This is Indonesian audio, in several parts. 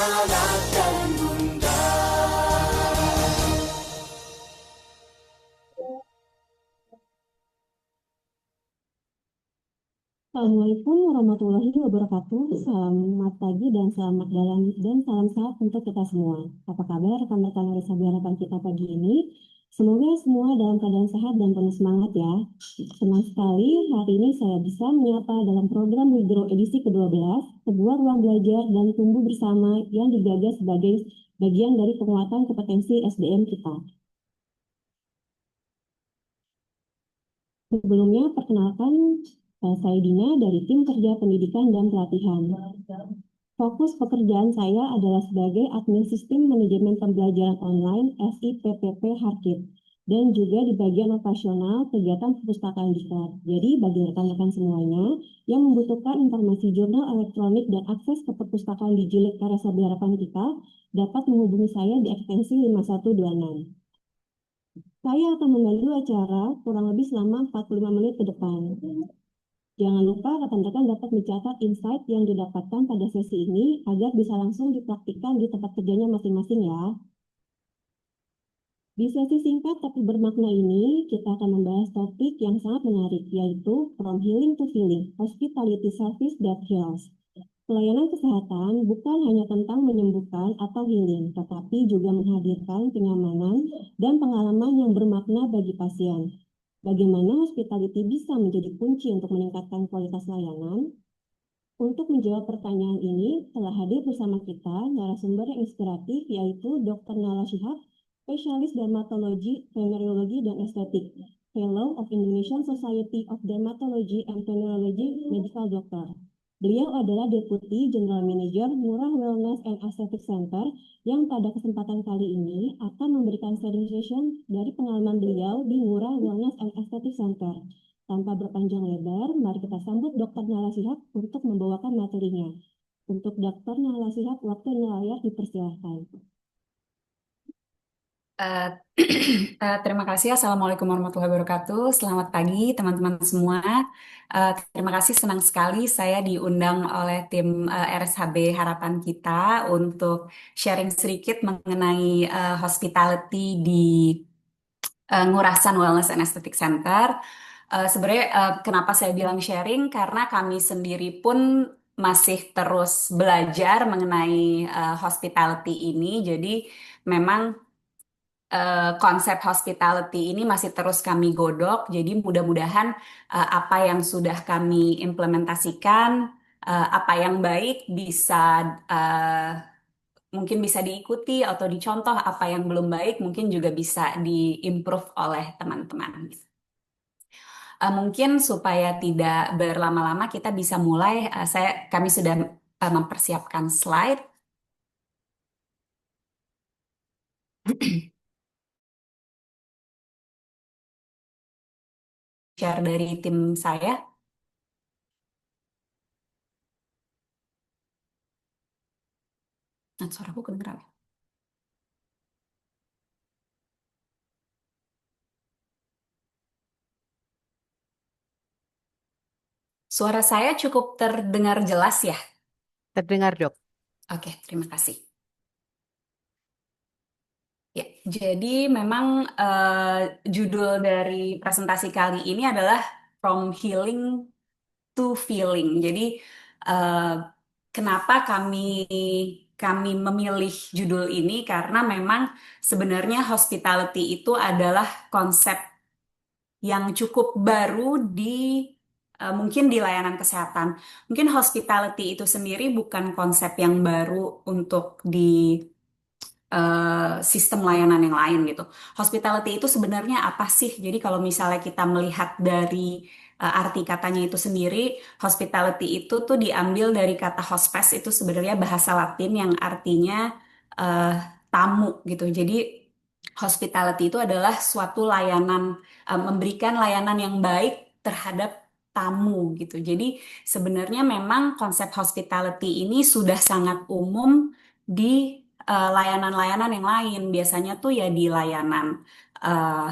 anak dan bunda. Assalamualaikum warahmatullahi wabarakatuh. Selamat pagi dan selamat dalam dan salam sehat untuk kita semua. Apa kabar rekan-rekan Risa Harapan kita pagi ini? Semoga semua dalam keadaan sehat dan penuh semangat ya. Senang sekali hari ini saya bisa menyapa dalam program Wigro edisi ke-12, sebuah ruang belajar dan tumbuh bersama yang digagas sebagai bagian dari penguatan kompetensi SDM kita. Sebelumnya, perkenalkan saya Dina dari tim kerja pendidikan dan pelatihan. Fokus pekerjaan saya adalah sebagai admin sistem manajemen pembelajaran online SIPPP Harkit dan juga di bagian operasional kegiatan perpustakaan diklat. Jadi bagi rekan-rekan semuanya yang membutuhkan informasi jurnal elektronik dan akses ke perpustakaan digital karya Sabda Harapan kita dapat menghubungi saya di ekstensi 5126. Saya akan memandu acara kurang lebih selama 45 menit ke depan. Jangan lupa rekan-rekan dapat mencatat insight yang didapatkan pada sesi ini agar bisa langsung dipraktikkan di tempat kerjanya masing-masing ya. Di sesi singkat tapi bermakna ini, kita akan membahas topik yang sangat menarik, yaitu From Healing to Feeling, Hospitality Service That Heals. Pelayanan kesehatan bukan hanya tentang menyembuhkan atau healing, tetapi juga menghadirkan kenyamanan dan pengalaman yang bermakna bagi pasien. Bagaimana hospitality bisa menjadi kunci untuk meningkatkan kualitas layanan? Untuk menjawab pertanyaan ini, telah hadir bersama kita narasumber yang inspiratif, yaitu Dr. Nala Shihab, spesialis dermatologi, venereologi, dan estetik, Fellow of Indonesian Society of Dermatology and Venereology Medical Doctor. Beliau adalah Deputi General Manager Ngurah Wellness and Aesthetic Center yang pada kesempatan kali ini akan memberikan sharing session dari pengalaman beliau di Ngurah Wellness and Aesthetic Center. Tanpa berpanjang lebar, mari kita sambut Dr. Nala Shihab untuk membawakan materinya. Untuk Dr. Nala Shihab, waktu layar dipersilahkan. Eh, Terima kasih. Assalamualaikum warahmatullahi wabarakatuh. Selamat pagi teman-teman semua. Terima kasih, senang sekali saya diundang oleh tim RSHB Harapan Kita untuk sharing sedikit mengenai hospitality di Ngurasan Wellness and Aesthetic Center. Sebenarnya kenapa saya bilang sharing? Karena kami sendiri pun masih terus belajar mengenai hospitality ini. Jadi memang konsep hospitality ini masih terus kami godok. Jadi mudah-mudahan apa yang sudah kami implementasikan, apa yang baik bisa mungkin bisa diikuti atau dicontoh, apa yang belum baik mungkin juga bisa diimprove oleh teman-teman. Mungkin supaya tidak berlama-lama kita bisa mulai. Kami sudah mempersiapkan slide share dari tim saya. Nah, suaraku kedengeran. Suara saya cukup terdengar jelas ya? Terdengar, Dok. Oke, terima kasih. Ya, jadi memang judul dari presentasi kali ini adalah From Healing to Feeling. Jadi eh, kenapa kami memilih judul ini? Karena memang sebenarnya hospitality itu adalah konsep yang cukup baru di mungkin di layanan kesehatan. Mungkin hospitality itu sendiri bukan konsep yang baru untuk di sistem layanan yang lain gitu. Hospitality itu sebenarnya apa sih? Jadi kalau misalnya kita melihat dari arti katanya itu sendiri, hospitality itu tuh diambil dari kata hospes, itu sebenarnya bahasa Latin yang artinya eh, tamu gitu. Jadi hospitality itu adalah suatu layanan, memberikan layanan yang baik terhadap tamu gitu. Jadi sebenarnya memang konsep hospitality ini sudah sangat umum di layanan-layanan yang lain. Biasanya tuh ya di layanan eh,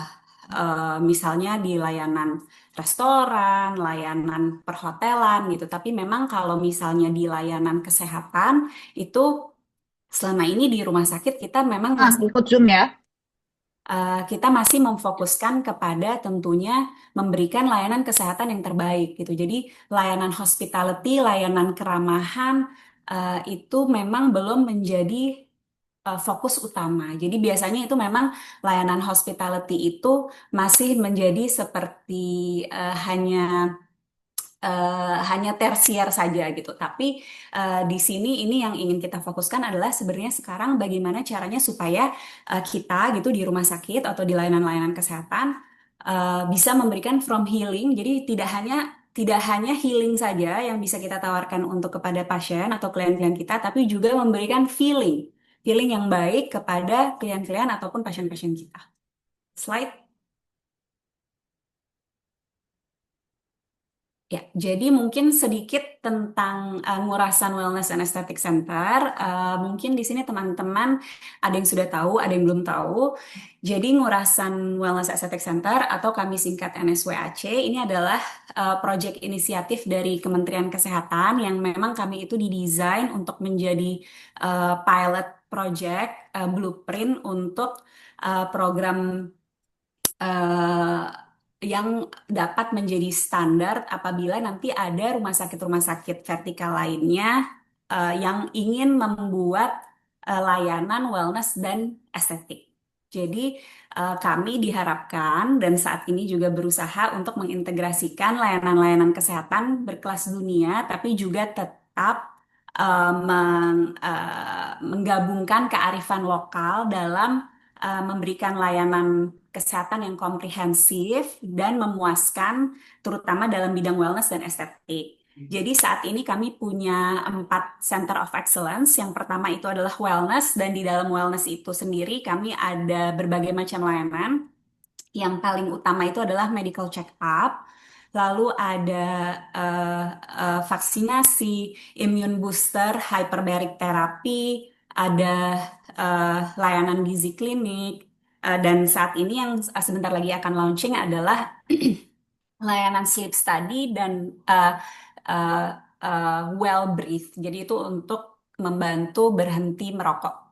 misalnya di layanan restoran, layanan perhotelan gitu. Tapi memang kalau misalnya di layanan kesehatan itu Selama ini di rumah sakit kita memang Ah, masih ikut Zoom ya. kita masih memfokuskan kepada tentunya memberikan layanan kesehatan yang terbaik gitu. Jadi layanan hospitality, layanan keramahan itu memang belum menjadi fokus utama. Jadi biasanya itu memang layanan hospitality itu masih menjadi seperti hanya hanya tersier saja gitu. Tapi di sini ini yang ingin kita fokuskan adalah sebenarnya sekarang bagaimana caranya supaya kita gitu di rumah sakit atau di layanan-layanan kesehatan bisa memberikan from healing. Jadi tidak hanya healing saja yang bisa kita tawarkan untuk kepada pasien atau klien-klien kita, tapi juga memberikan feeling yang baik kepada klien-klien ataupun pasien-pasien kita. Slide. Ya, jadi mungkin sedikit tentang Ngurasan Wellness and Aesthetic Center. Mungkin di sini teman-teman ada yang sudah tahu, ada yang belum tahu. Jadi Ngurasan Wellness Aesthetic Center atau kami singkat NSWAC ini adalah proyek inisiatif dari Kementerian Kesehatan yang memang kami itu didesain untuk menjadi pilot project blueprint untuk program eh, yang dapat menjadi standar apabila nanti ada rumah sakit vertikal lainnya yang ingin membuat layanan wellness dan estetik. Jadi kami diharapkan dan saat ini juga berusaha untuk mengintegrasikan layanan-layanan kesehatan berkelas dunia, tapi juga tetap menggabungkan kearifan lokal dalam memberikan layanan kesehatan yang komprehensif dan memuaskan, terutama dalam bidang wellness dan estetik. Jadi saat ini kami punya 4 Center of Excellence. Yang pertama itu adalah wellness, dan di dalam wellness itu sendiri kami ada berbagai macam layanan. Yang paling utama itu adalah medical check-up, lalu ada vaksinasi, immune booster, hyperbaric therapy, ada layanan gizi klinik, dan saat ini yang sebentar lagi akan launching adalah layanan sleep study dan uh, well breathe. Jadi itu untuk membantu berhenti merokok.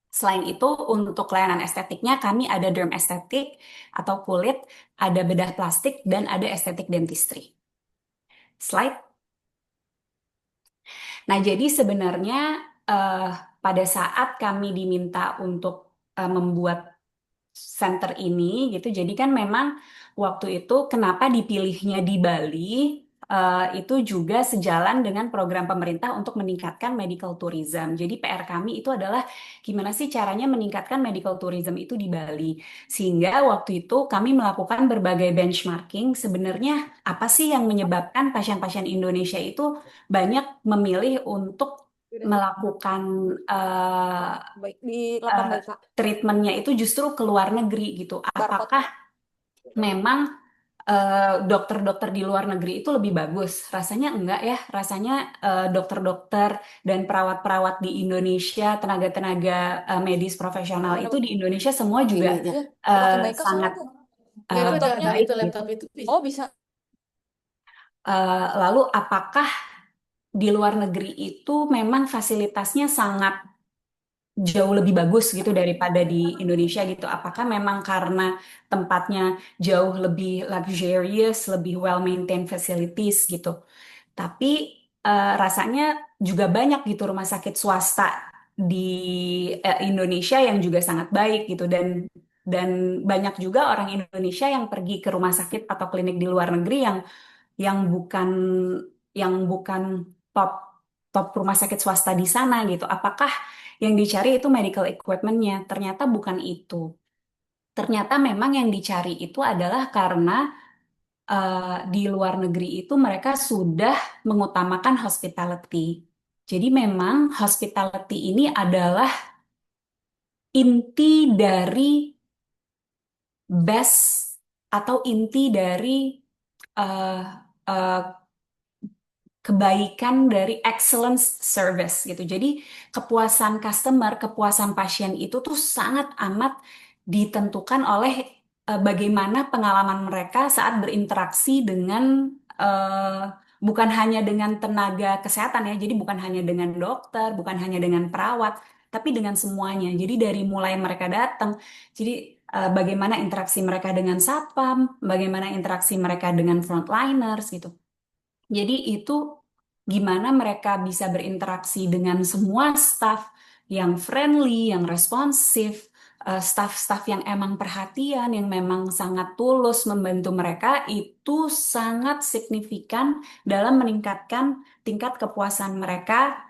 Selain itu, untuk layanan estetiknya kami ada derm estetik atau kulit, ada bedah plastik, dan ada estetik dentistry. Slide. Nah, jadi sebenarnya eh, pada saat kami diminta untuk membuat center ini gitu. Jadi kan memang waktu itu kenapa dipilihnya di Bali itu juga sejalan dengan program pemerintah untuk meningkatkan medical tourism. Jadi PR kami itu adalah gimana sih caranya meningkatkan medical tourism itu di Bali. Sehingga waktu itu kami melakukan berbagai benchmarking. Sebenarnya apa sih yang menyebabkan pasien-pasien Indonesia itu banyak memilih untuk melakukan Baik, di 8 baik, Kak. treatmentnya itu justru ke luar negeri gitu. Barcode. Apakah memang dokter-dokter di luar negeri itu lebih bagus? Rasanya enggak ya. Rasanya dokter-dokter dan perawat-perawat di Indonesia, tenaga-tenaga medis profesional itu di Indonesia semua juga Ini aja. Pakai baik, Kak, sangat soalnya. Ya, itu baik itu gitu. laptop itu. Oh, bisa. Lalu apakah di luar negeri itu memang fasilitasnya sangat jauh lebih bagus gitu daripada di Indonesia gitu? Apakah memang karena tempatnya jauh lebih luxurious, lebih well maintained facilities gitu? Tapi rasanya juga banyak gitu rumah sakit swasta di Indonesia yang juga sangat baik gitu, dan banyak juga orang Indonesia yang pergi ke rumah sakit atau klinik di luar negeri yang bukan yang bukan top top rumah sakit swasta di sana gitu. Apakah yang dicari itu medical equipment-nya? Ternyata bukan itu. Ternyata memang yang dicari itu adalah karena di luar negeri itu mereka sudah mengutamakan hospitality. Jadi memang hospitality ini adalah inti dari best atau inti dari eh, eh, kebaikan dari excellence service gitu. Jadi kepuasan customer, kepuasan pasien itu tuh sangat amat ditentukan oleh bagaimana pengalaman mereka saat berinteraksi dengan bukan hanya dengan tenaga kesehatan ya, jadi bukan hanya dengan dokter, bukan hanya dengan perawat, tapi dengan semuanya. Jadi dari mulai mereka datang, jadi bagaimana interaksi mereka dengan satpam, bagaimana interaksi mereka dengan frontliners gitu. Jadi itu gimana mereka bisa berinteraksi dengan semua staff yang friendly, yang responsif, staff-staff yang emang perhatian, yang memang sangat tulus membantu mereka, itu sangat signifikan dalam meningkatkan tingkat kepuasan mereka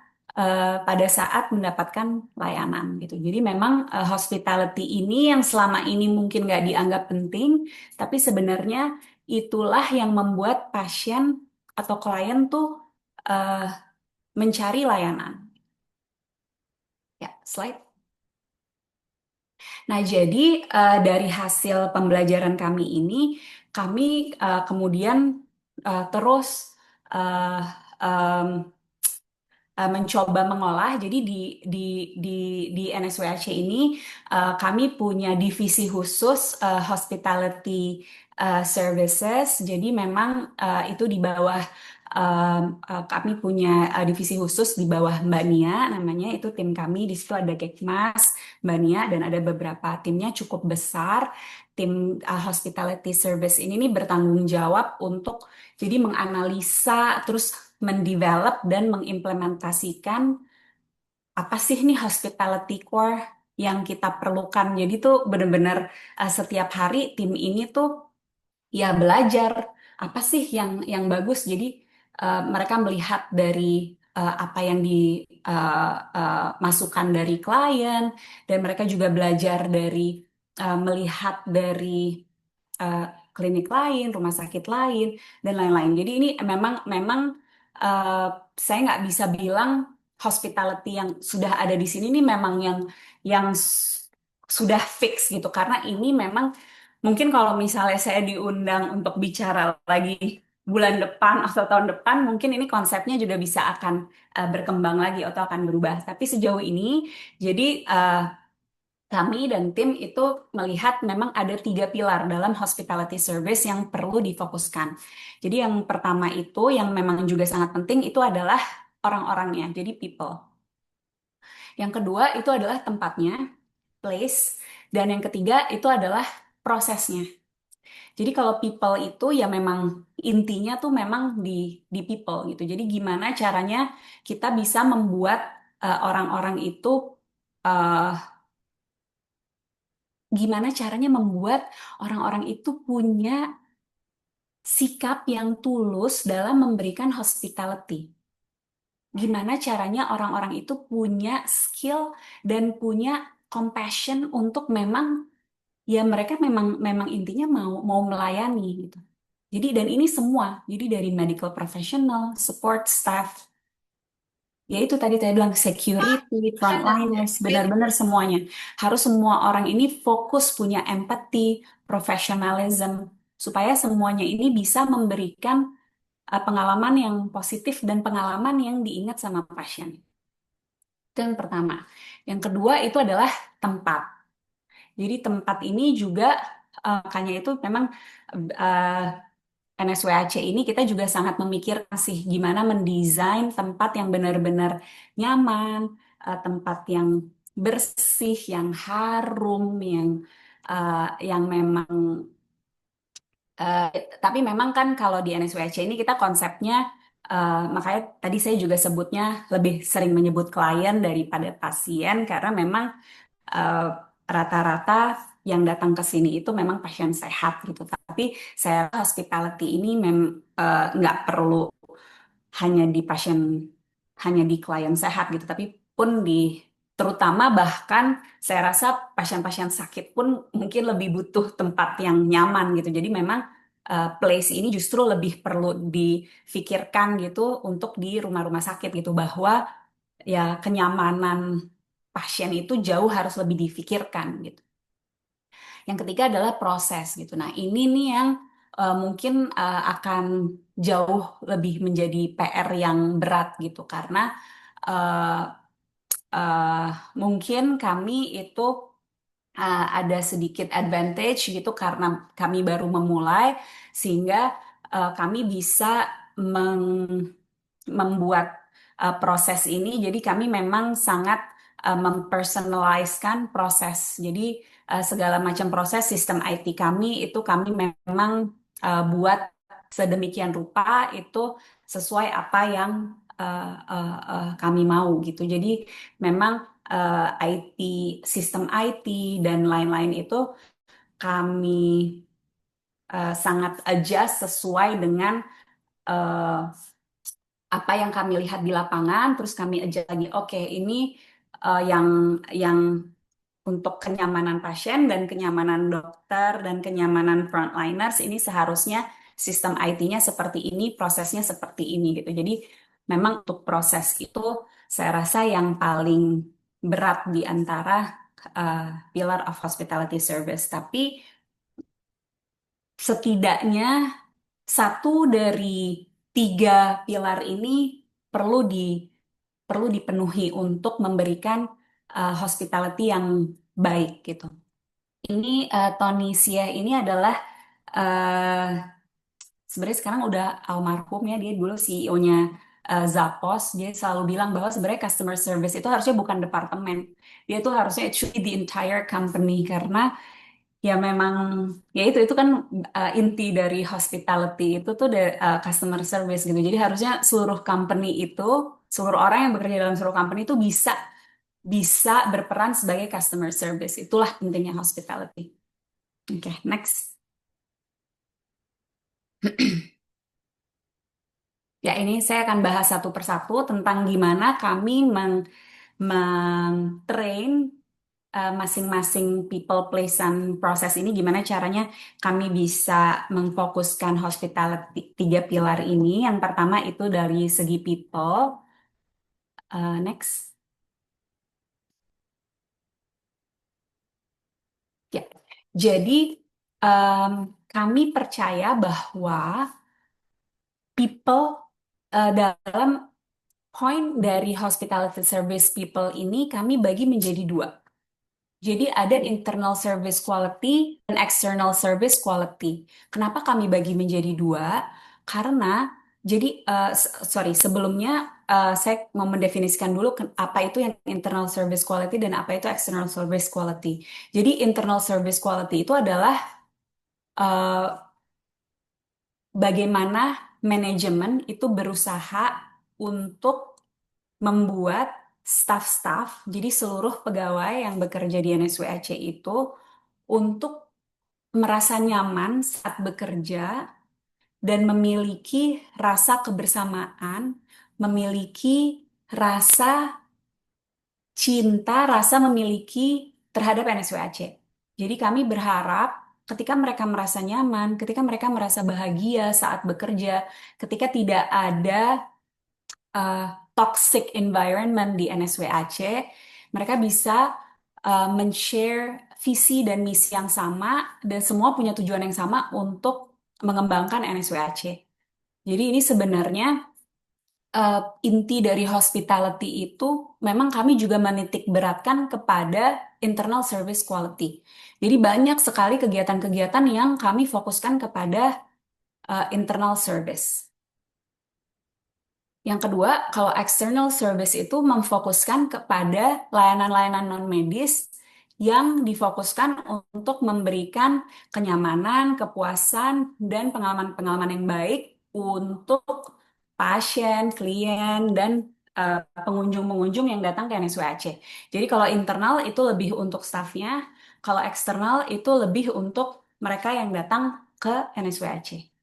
pada saat mendapatkan layanan gitu. Jadi memang hospitality ini yang selama ini mungkin nggak dianggap penting, tapi sebenarnya itulah yang membuat pasien atau klien tuh eh, mencari layanan. Ya, slide. Nah, jadi dari hasil pembelajaran kami ini, kami kemudian terus eh, em, mencoba mengolah. Jadi di di di NSWAC ini kami punya divisi khusus hospitality services. Jadi memang itu di bawah kami punya divisi khusus di bawah Mbak Nia namanya, itu tim kami. Di situ ada Gekmas, Mbak Nia, dan ada beberapa timnya cukup besar. Tim hospitality service ini nih bertanggung jawab untuk jadi menganalisa terus mendevelop dan mengimplementasikan apa sih nih hospitality core yang kita perlukan. Jadi tuh benar-benar setiap hari tim ini tuh ya belajar apa sih yang bagus. Jadi mereka melihat dari apa yang dimasukkan dari klien, dan mereka juga belajar dari melihat dari eh, klinik lain, rumah sakit lain, dan lain-lain. Jadi ini memang memang eh, saya nggak bisa bilang hospitality yang sudah ada di sini ini memang yang sudah fix gitu, karena ini memang mungkin kalau misalnya saya diundang untuk bicara lagi bulan depan atau tahun depan, mungkin ini konsepnya juga bisa akan berkembang lagi atau akan berubah. Tapi sejauh ini, jadi kami dan tim itu melihat memang ada 3 pilar dalam hospitality service yang perlu difokuskan. Jadi yang pertama itu yang memang juga sangat penting itu adalah orang-orangnya, jadi people. Yang kedua itu adalah tempatnya, place. Dan yang ketiga itu adalah prosesnya. Jadi kalau people itu ya memang intinya tuh memang di people gitu. Jadi gimana caranya kita bisa membuat orang-orang itu eh, gimana caranya membuat orang-orang itu punya sikap yang tulus dalam memberikan hospitality. Gimana caranya orang-orang itu punya skill dan punya compassion untuk memang ya mereka memang memang intinya mau mau melayani gitu. Jadi dan ini semua, jadi dari medical professional, support staff, ya itu tadi saya bilang security, frontliners, benar-benar semuanya. Harus semua orang ini fokus punya empathy, professionalism, supaya semuanya ini bisa memberikan pengalaman yang positif dan pengalaman yang diingat sama pasien. Itu yang pertama. Yang kedua itu adalah tempat. Jadi tempat ini juga makanya itu memang eh, NSWAC ini kita juga sangat memikirkan sih gimana mendesain tempat yang benar-benar nyaman, tempat yang bersih, yang harum, yang memang eh, tapi memang kan kalau di NSWAC ini kita konsepnya makanya tadi saya juga sebutnya lebih sering menyebut klien daripada pasien karena memang eh, rata-rata yang datang ke sini itu memang pasien sehat gitu. Tapi saya rasa hospitality ini nggak perlu hanya di pasien, hanya di klien sehat gitu, tapi pun di terutama bahkan saya rasa pasien-pasien sakit pun mungkin lebih butuh tempat yang nyaman gitu. Jadi memang place ini justru lebih perlu difikirkan gitu untuk di rumah-rumah sakit gitu bahwa ya kenyamanan pasien itu jauh harus lebih difikirkan gitu. Yang ketiga adalah proses gitu. Nah, ini nih yang mungkin akan jauh lebih menjadi PR yang berat gitu karena eh, eh, mungkin kami itu ada sedikit advantage gitu karena kami baru memulai sehingga kami bisa membuat proses ini. Jadi kami memang sangat mempersonalizekan proses. Jadi segala macam proses sistem IT kami itu kami memang buat sedemikian rupa itu sesuai apa yang kami mau gitu. Jadi memang IT, sistem IT dan lain-lain itu kami sangat adjust sesuai dengan eh, apa yang kami lihat di lapangan, terus kami adjust lagi. Oke, ini yang untuk kenyamanan pasien dan kenyamanan dokter dan kenyamanan frontliners ini seharusnya sistem IT-nya seperti ini, prosesnya seperti ini gitu. Jadi memang untuk proses itu saya rasa yang paling berat di antara pillar of hospitality service. Tapi setidaknya satu dari tiga pilar ini perlu dipenuhi untuk memberikan hospitality yang baik gitu. Ini Tony Sia ini adalah eh, sebenarnya sekarang udah almarhum ya, dia dulu CEO-nya Zappos. Dia selalu bilang bahwa sebenarnya customer service itu harusnya bukan departemen, dia tuh harusnya it should be the entire company karena ya memang ya itu kan inti dari hospitality itu tuh customer service gitu. Jadi harusnya seluruh company itu, seluruh orang yang bekerja dalam seluruh company itu bisa bisa berperan sebagai customer service. Itulah pentingnya hospitality. Oke, next. Ya, ini saya akan bahas satu persatu tentang gimana kami train masing-masing people, place, and proses ini, gimana caranya kami bisa memfokuskan hospitality tiga pilar ini. Yang pertama itu dari segi people. Next. Ya, jadi em, kami percaya bahwa people dalam poin dari hospitality service people ini kami bagi menjadi dua. Jadi ada internal service quality dan external service quality. Kenapa kami bagi menjadi dua? Karena jadi sorry, sebelumnya saya mau mendefinisikan dulu apa itu yang internal service quality dan apa itu external service quality. Jadi internal service quality itu adalah eh, bagaimana manajemen itu berusaha untuk membuat staff-staff, jadi seluruh pegawai yang bekerja di NSWAC itu untuk merasa nyaman saat bekerja dan memiliki rasa kebersamaan, memiliki rasa cinta, rasa memiliki terhadap NSWAC. Jadi kami berharap ketika mereka merasa nyaman, ketika mereka merasa bahagia saat bekerja, ketika tidak ada uh, toxic environment di NSWAC, mereka bisa men-share visi dan misi yang sama dan semua punya tujuan yang sama untuk mengembangkan NSWAC. Jadi ini sebenarnya uh, inti dari hospitality itu memang kami juga menitik beratkan kepada internal service quality. Jadi banyak sekali kegiatan-kegiatan yang kami fokuskan kepada internal service. Yang kedua, kalau external service itu memfokuskan kepada layanan-layanan non-medis yang difokuskan untuk memberikan kenyamanan, kepuasan, dan pengalaman-pengalaman yang baik untuk pasien, klien, dan pengunjung-pengunjung yang datang ke NSWAC. Jadi kalau internal itu lebih untuk staffnya, kalau eksternal itu lebih untuk mereka yang datang ke NSWAC.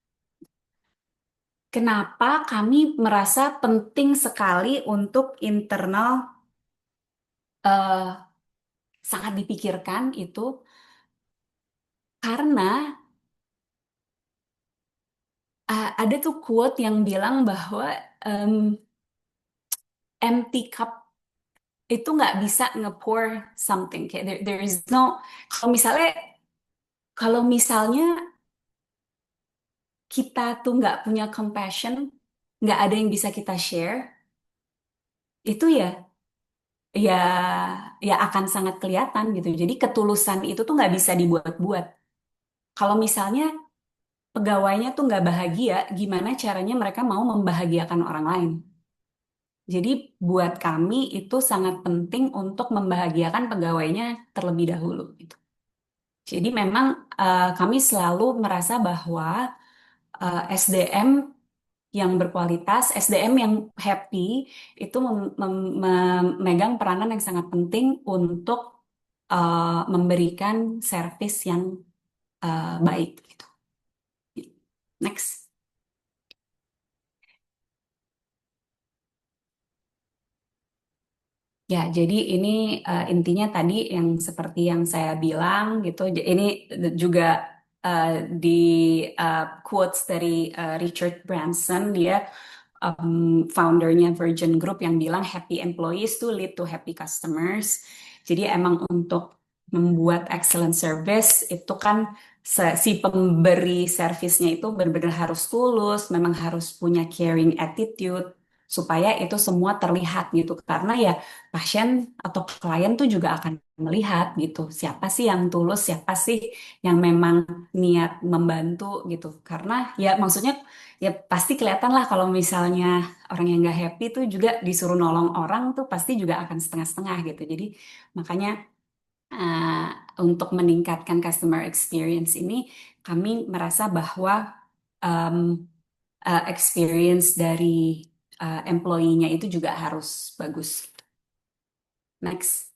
Kenapa kami merasa penting sekali untuk internal eh, sangat dipikirkan itu karena ada tuh quote yang bilang bahwa em, empty cup itu nggak bisa nge-pour something kayak there is no kalau misalnya kita tuh nggak punya compassion, nggak ada yang bisa kita share, itu ya ya akan sangat kelihatan gitu. Jadi ketulusan itu tuh nggak bisa dibuat-buat. Kalau misalnya pegawainya tuh nggak bahagia, gimana caranya mereka mau membahagiakan orang lain. Jadi buat kami itu sangat penting untuk membahagiakan pegawainya terlebih dahulu gitu. Jadi memang kami selalu merasa bahwa SDM yang berkualitas, SDM yang happy itu memegang peranan yang sangat penting untuk memberikan servis yang baik gitu. Next. Ya, jadi ini intinya tadi yang seperti yang saya bilang gitu. Ini juga uh, di quotes dari Richard Branson, dia foundernya Virgin Group yang bilang happy employees to lead to happy customers. Jadi emang untuk membuat excellent service itu kan si pemberi servisnya itu benar-benar harus tulus, memang harus punya caring attitude supaya itu semua terlihat gitu. Karena ya pasien atau klien tuh juga akan melihat gitu siapa sih yang tulus, siapa sih yang memang niat membantu gitu. Karena ya maksudnya ya pasti kelihatan lah kalau misalnya orang yang nggak happy tuh juga disuruh nolong orang tuh pasti juga akan setengah-setengah gitu. Jadi makanya eh, untuk meningkatkan customer experience ini kami merasa bahwa em, experience dari employee-nya itu juga harus bagus. Next.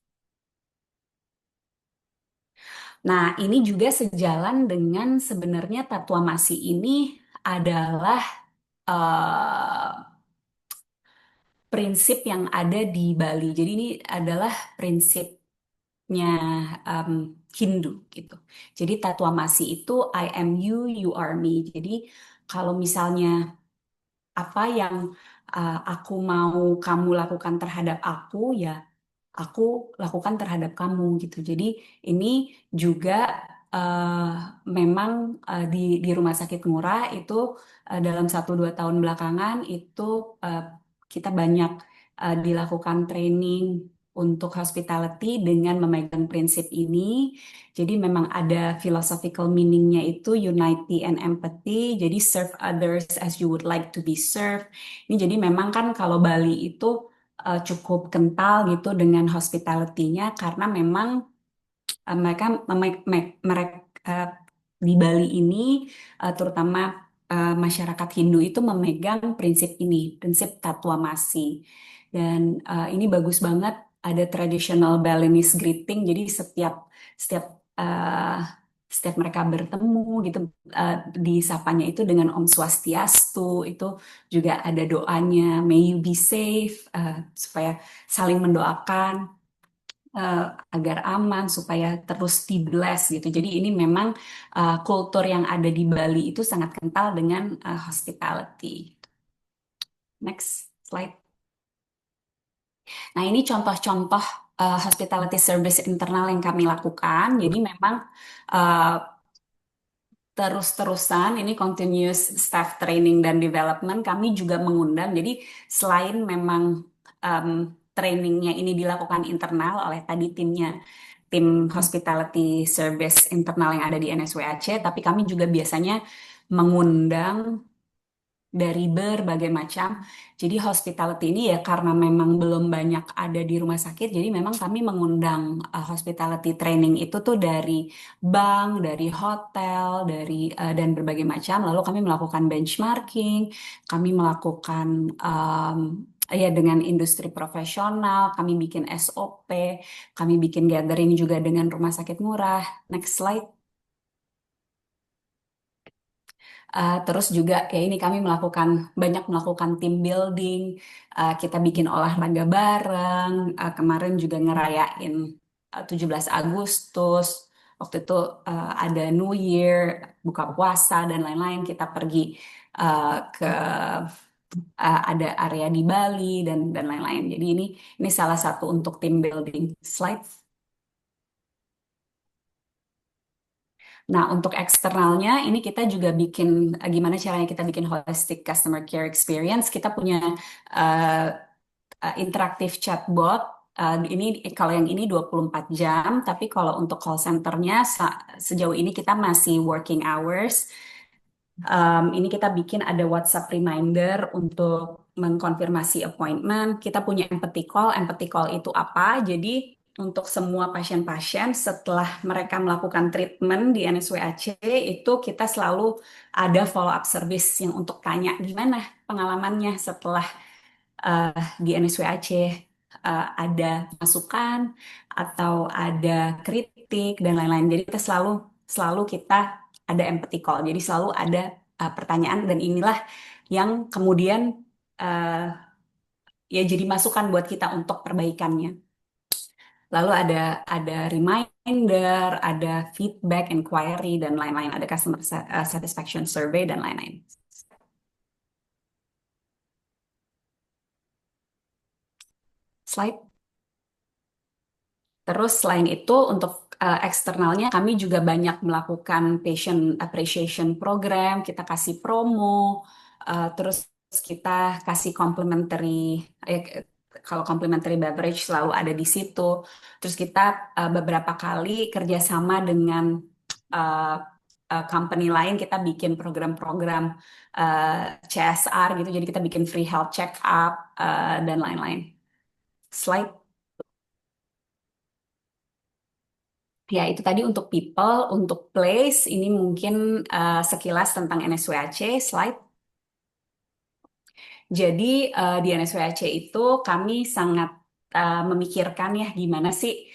Nah, ini juga sejalan dengan sebenarnya Tatuamasi ini adalah eh, prinsip yang ada di Bali. Jadi ini adalah prinsipnya em, Hindu gitu. Jadi Tatuamasi itu I am you, you are me. Jadi kalau misalnya apa yang aku mau kamu lakukan terhadap aku, ya aku lakukan terhadap kamu gitu. Jadi ini juga eh, memang di Rumah Sakit Ngurah itu dalam 1-2 tahun belakangan itu eh, kita banyak dilakukan training untuk hospitality dengan memegang prinsip ini. Jadi memang ada philosophical meaningnya itu unity and empathy. Jadi serve others as you would like to be served. Ini jadi memang kan kalau Bali itu cukup kental gitu dengan hospitality-nya karena memang mereka mereka di Bali ini terutama masyarakat Hindu itu memegang prinsip ini, prinsip Tatuamasi. Dan ini bagus banget ada traditional Balinese greeting. Jadi setiap setiap eh, setiap mereka bertemu gitu disapanya itu dengan Om Swastiastu, itu juga ada doanya May you be safe, supaya saling mendoakan eh, agar aman supaya terus di bless gitu. Jadi ini memang kultur yang ada di Bali itu sangat kental dengan hospitality. Next slide. Nah, ini contoh-contoh hospitality service internal yang kami lakukan. Jadi memang uh, terus-terusan ini continuous staff training dan development kami juga mengundang. Jadi selain memang um, trainingnya ini dilakukan internal oleh tadi tim hospitality service internal yang ada di NSWAC, tapi kami juga biasanya mengundang dari berbagai macam. Jadi hospitality ini ya karena memang belum banyak ada di rumah sakit, jadi memang kami mengundang hospitality training itu tuh dari bank, dari hotel, dari dan berbagai macam. Lalu kami melakukan benchmarking, kami melakukan ya dengan industri profesional, kami bikin SOP, kami bikin gathering juga dengan rumah sakit murah. Next slide. Terus juga ya ini kami banyak melakukan team building, kita bikin olahraga bareng, kemarin juga ngerayain 17 Agustus, waktu itu ada New Year, buka puasa dan lain-lain, kita pergi ke ada area di Bali dan lain-lain. Jadi ini salah satu untuk team building. Slide. Nah, untuk eksternalnya, ini kita juga bikin, gimana caranya kita bikin holistic customer care experience. Kita punya uh, interaktif chatbot. Ini kalau yang ini 24 jam, tapi kalau untuk call centernya sejauh ini kita masih working hours. Ini kita bikin ada WhatsApp reminder untuk mengkonfirmasi appointment. Kita punya empathy call. Empathy call itu apa? Jadi untuk semua pasien-pasien setelah mereka melakukan treatment di NSWAC itu kita selalu ada follow up service yang untuk tanya gimana pengalamannya setelah di NSWAC, ada masukan atau ada kritik dan lain-lain. Jadi kita selalu selalu kita ada empathy call. Jadi selalu ada pertanyaan dan inilah yang kemudian uh, ya jadi masukan buat kita untuk perbaikannya. Lalu ada reminder, ada feedback, inquiry dan lain-lain, ada customer satisfaction survey dan lain-lain. Slide. Terus selain itu untuk eksternalnya kami juga banyak melakukan patient appreciation program, kita kasih promo, terus kita kasih complimentary, eh, kalau complimentary beverage selalu ada di situ. Terus kita beberapa kali kerjasama dengan uh, company lain, kita bikin program-program CSR gitu, jadi kita bikin free health check up dan lain-lain. Slide. Ya, itu tadi untuk people, untuk place, ini mungkin sekilas tentang NSWAC, slide. Jadi di NSWAC itu kami sangat memikirkan ya gimana sih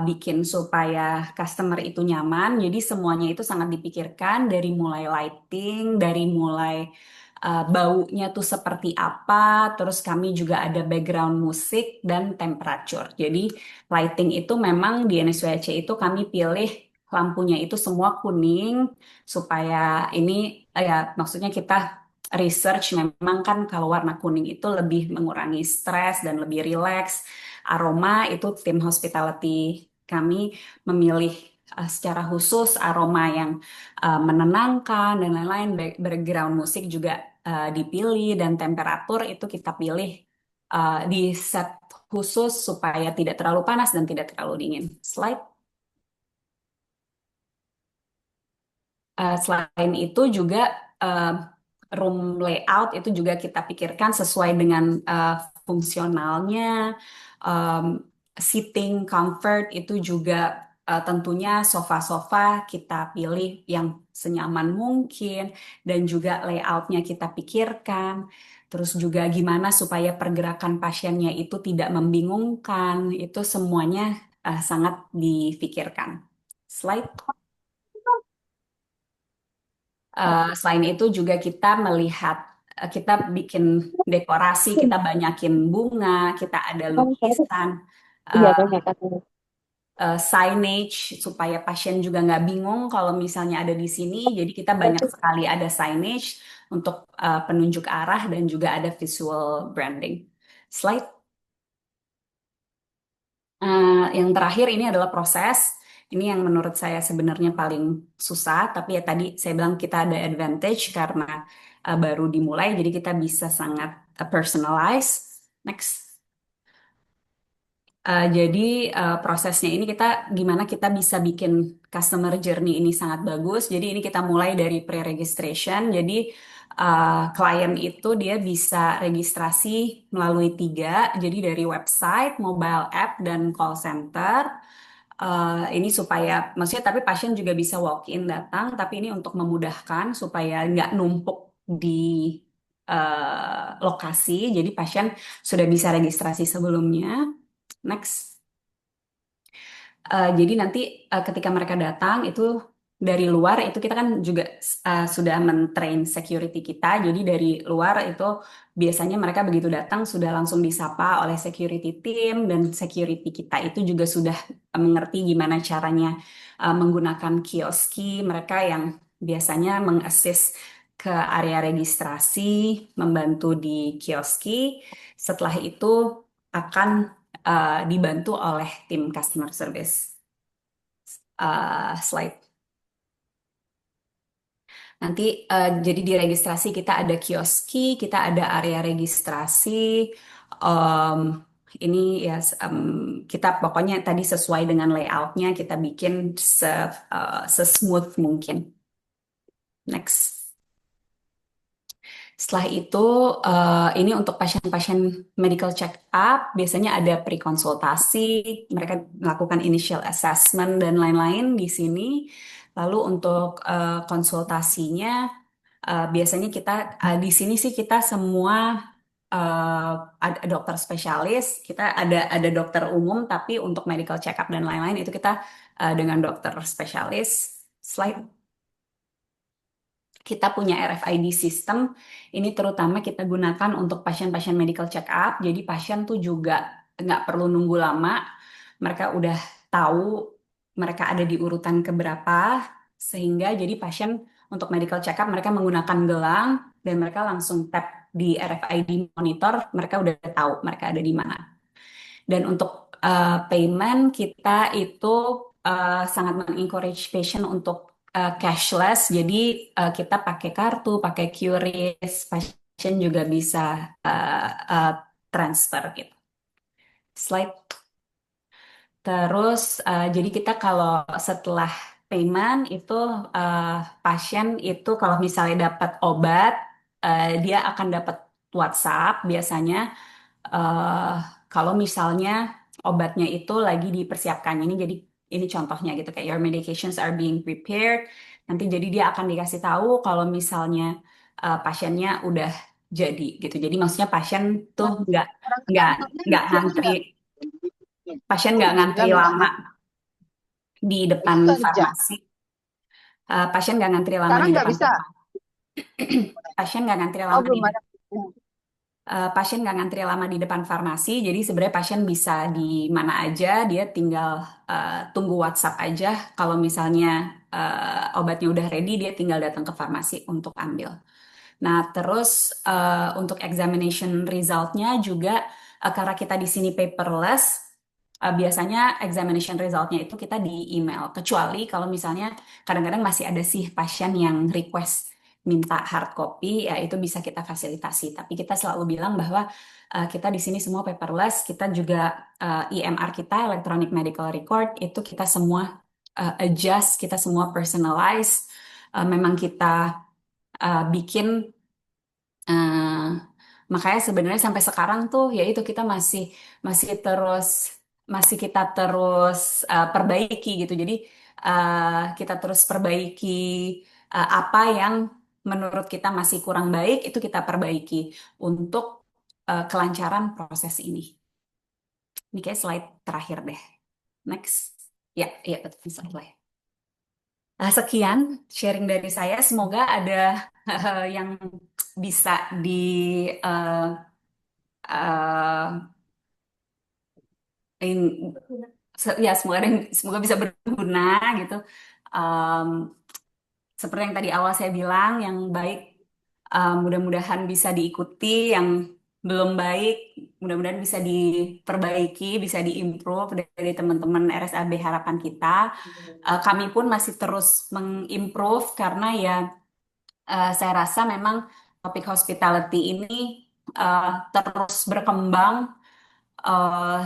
bikin supaya customer itu nyaman. Jadi semuanya itu sangat dipikirkan dari mulai lighting, dari mulai baunya tuh seperti apa. Terus kami juga ada background musik dan temperature. Jadi lighting itu memang di NSWAC itu kami pilih lampunya itu semua kuning supaya ini ya maksudnya kita research memang kan kalau warna kuning itu lebih mengurangi stres dan lebih rileks. Aroma itu tim hospitality kami memilih secara khusus aroma yang menenangkan dan lain-lain. Background musik juga dipilih dan temperatur itu kita pilih di set khusus supaya tidak terlalu panas dan tidak terlalu dingin. Slide. Selain itu juga uh, room layout itu juga kita pikirkan sesuai dengan fungsionalnya. Um, Sitting comfort itu juga tentunya sofa-sofa kita pilih yang senyaman mungkin dan juga layoutnya kita pikirkan. Terus juga gimana supaya pergerakan pasiennya itu tidak membingungkan. Itu semuanya sangat difikirkan. Slide. Selain itu juga kita melihat, kita bikin dekorasi, kita banyakin bunga, kita ada lukisan, Iya, uh, banyak katanya. signage supaya pasien juga nggak bingung kalau misalnya ada di sini. Jadi kita banyak sekali ada signage untuk penunjuk arah dan juga ada visual branding. Slide. Yang terakhir ini adalah proses. Ini yang menurut saya sebenarnya paling susah, tapi ya tadi saya bilang kita ada advantage karena baru dimulai, jadi kita bisa sangat personalize. Next. Jadi prosesnya ini kita gimana kita bisa bikin customer journey ini sangat bagus. Jadi ini kita mulai dari pre-registration. Jadi klien itu dia bisa registrasi melalui tiga. Jadi dari website, mobile app, dan call center. Ini supaya, maksudnya tapi pasien juga bisa walk-in datang. Tapi ini untuk memudahkan supaya nggak numpuk di lokasi. Jadi pasien sudah bisa registrasi sebelumnya. Next. Jadi nanti ketika mereka datang itu dari luar itu kita kan juga sudah mentrain security kita. Jadi dari luar itu biasanya mereka begitu datang sudah langsung disapa oleh security team dan security kita itu juga sudah mengerti gimana caranya menggunakan kioski. Mereka yang biasanya mengassist ke area registrasi, membantu di kioski. Setelah itu akan dibantu oleh tim customer service. Slide. Nanti jadi di registrasi kita ada kioski, kita ada area registrasi. Em, ini ya kita pokoknya tadi sesuai dengan layoutnya kita bikin se-smooth mungkin. Next. Setelah itu, ini untuk pasien-pasien medical check up, biasanya ada pre-konsultasi, mereka melakukan initial assessment dan lain-lain di sini. Lalu untuk konsultasinya, biasanya kita di sini sih kita semua ada dokter spesialis, kita ada dokter umum, tapi untuk medical check up dan lain-lain itu kita dengan dokter spesialis. Slide. Kita punya RFID system, ini terutama kita gunakan untuk pasien-pasien medical check up. Jadi pasien tuh juga nggak perlu nunggu lama. Mereka udah tahu mereka ada di urutan keberapa, sehingga jadi pasien untuk medical check up mereka menggunakan gelang dan mereka langsung tap di RFID monitor, mereka udah tahu mereka ada di mana. Dan untuk payment kita itu sangat mengencourage patient untuk cashless. Jadi kita pakai kartu, pakai QRIS, pasien juga bisa uh, transfer gitu. Slide. Terus jadi kita kalau setelah payment itu uh, pasien itu kalau misalnya dapat obat, dia akan dapat WhatsApp biasanya eh kalau misalnya obatnya itu lagi dipersiapkan. Ini contohnya gitu kayak your medications are being prepared. Nanti jadi dia akan dikasih tahu kalau misalnya pasiennya udah jadi gitu. Jadi maksudnya pasien tuh Orang nggak kantornya nggak bisa ngantri, nggak? pasien nggak ngantri Nggak bisa. lama di depan Kerja. farmasi. Pasien nggak ngantri lama Sekarang di nggak depan bisa. farmasi. Pasien nggak ngantri Oh, lama di belum ada. pasien nggak ngantri lama di depan farmasi, jadi sebenarnya pasien bisa di mana aja, dia tinggal tunggu WhatsApp aja. Kalau misalnya obatnya udah ready, dia tinggal datang ke farmasi untuk ambil. Nah, terus untuk examination resultnya juga karena kita di sini paperless, biasanya examination resultnya itu kita di email. Kecuali kalau misalnya kadang-kadang masih ada sih pasien yang request minta hard copy, ya itu bisa kita fasilitasi. Tapi kita selalu bilang bahwa kita di sini semua paperless, kita juga EMR kita, Electronic Medical Record, itu kita semua adjust, kita semua personalize. Memang kita bikin eh, makanya sebenarnya sampai sekarang tuh ya itu kita masih masih terus kita terus perbaiki gitu. Jadi kita terus perbaiki apa yang menurut kita masih kurang baik itu kita perbaiki untuk kelancaran proses ini. Ini kayak slide terakhir deh. Next. Ya, ya betul slide lah. Sekian sharing dari saya. Semoga ada yang bisa di eh, eh, ya semoga bisa berguna gitu. Em, Seperti yang tadi awal saya bilang, yang baik mudah-mudahan bisa diikuti, yang belum baik mudah-mudahan bisa diperbaiki, bisa diimprove dari teman-teman RSAB harapan kita. Kami pun masih terus mengimprove karena ya saya rasa memang topik hospitality ini terus berkembang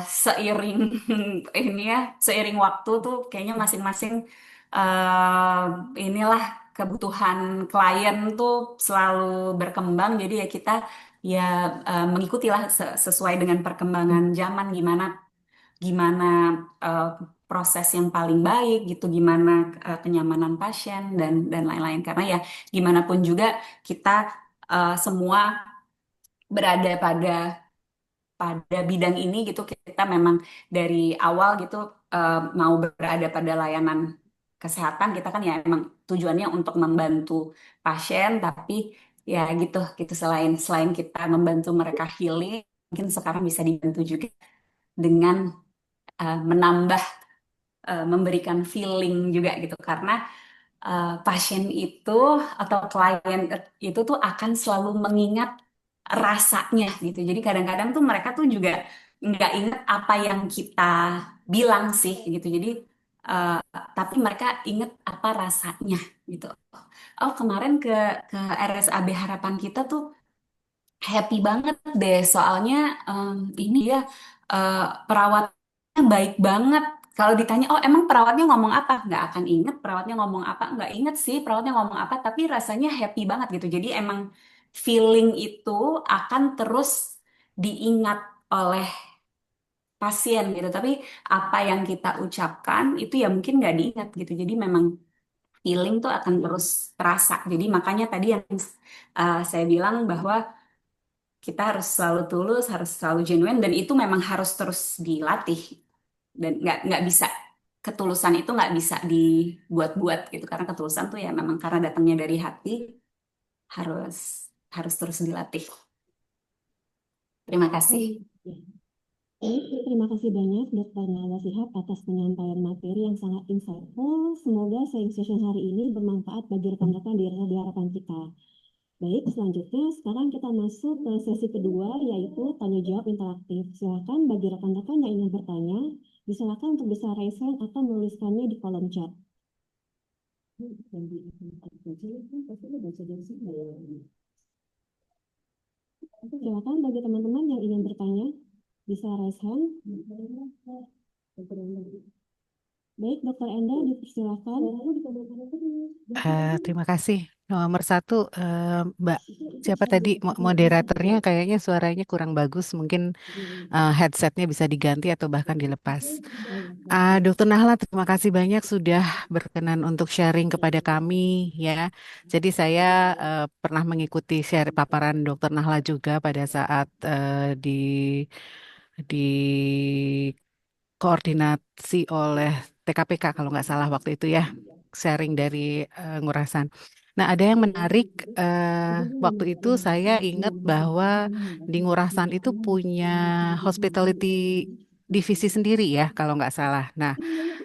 seiring ini ya, seiring waktu tuh kayaknya masing-masing eh, inilah kebutuhan klien tuh selalu berkembang. Jadi ya kita ya mengikutilah sesuai dengan perkembangan zaman gimana gimana eh, proses yang paling baik gitu, gimana kenyamanan pasien dan lain-lain. Karena ya gimana pun juga kita semua berada pada bidang ini gitu kita memang dari awal gitu mau berada pada layanan kesehatan kita kan ya emang tujuannya untuk membantu pasien tapi ya gitu gitu selain selain kita membantu mereka healing mungkin sekarang bisa dibantu juga dengan menambah memberikan feeling juga gitu karena pasien itu atau klien itu tuh akan selalu mengingat rasanya gitu. Jadi kadang-kadang tuh mereka tuh juga nggak ingat apa yang kita bilang sih gitu. Jadi eh, tapi mereka ingat apa rasanya gitu. Oh kemarin ke RSAB harapan kita tuh happy banget deh soalnya ini ya eh, perawatnya baik banget. Kalau ditanya, oh emang perawatnya ngomong apa? Nggak akan inget perawatnya ngomong apa. Nggak inget sih perawatnya ngomong apa, tapi rasanya happy banget gitu. Jadi emang feeling itu akan terus diingat oleh pasien gitu. Tapi apa yang kita ucapkan itu ya mungkin nggak diingat gitu. Jadi memang feeling tuh akan terus terasa. Jadi makanya tadi yang saya bilang bahwa kita harus selalu tulus, harus selalu genuine, dan itu memang harus terus dilatih. Dan nggak bisa, ketulusan itu nggak bisa dibuat-buat gitu. Karena ketulusan tuh ya memang karena datangnya dari hati, harus harus terus dilatih. Terima kasih. Ya. Baik, terima kasih banyak Dr. Nala Shihab atas penyampaian materi yang sangat insightful. Semoga sharing session hari ini bermanfaat bagi rekan-rekan di harapan kita. Baik, selanjutnya sekarang kita masuk ke sesi kedua, yaitu tanya jawab interaktif. Silakan bagi rekan-rekan yang ingin bertanya, silakan untuk bisa raise hand atau menuliskannya di kolom chat. Silakan bagi teman-teman yang ingin bertanya, bisa raise hand. Baik, Dr. Enda, dipersilakan. Terima kasih. Nomor satu, Mbak, siapa tadi moderatornya? Kayaknya suaranya kurang bagus. Mungkin headsetnya bisa diganti atau bahkan dilepas. Dokter Nahla, terima kasih banyak sudah berkenan untuk sharing kepada kami ya. Jadi saya pernah mengikuti share paparan Dokter Nahla juga pada saat di koordinasi oleh TKPK kalau nggak salah waktu itu ya, sharing dari Ngurasan. Nah, ada yang menarik, waktu itu saya ingat bahwa di Ngurasan itu punya hospitality divisi sendiri ya kalau nggak salah. Nah,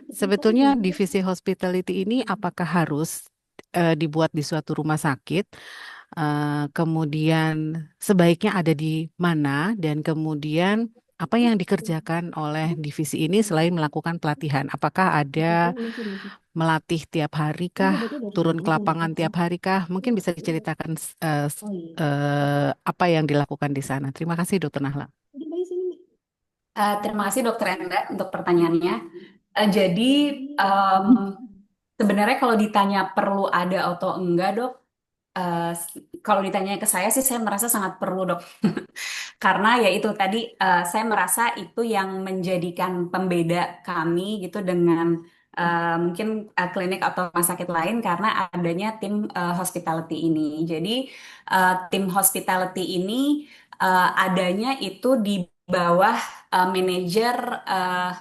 sebetulnya divisi hospitality ini apakah harus dibuat di suatu rumah sakit? Kemudian sebaiknya ada di mana dan kemudian apa yang dikerjakan oleh divisi ini selain melakukan pelatihan? Apakah ada melatih tiap hari kah, turun ke lapangan tiap hari kah? Mungkin bisa diceritakan apa yang dilakukan di sana. Terima kasih, Dokter Nahla. Terima kasih Dokter Enda untuk pertanyaannya. Jadi em, sebenarnya kalau ditanya perlu ada atau enggak dok, kalau ditanya ke saya sih saya merasa sangat perlu dok. Karena ya itu tadi saya merasa itu yang menjadikan pembeda kami gitu dengan mungkin klinik atau rumah sakit lain karena adanya tim hospitality ini. Jadi tim hospitality ini adanya itu di bawah manajer eh,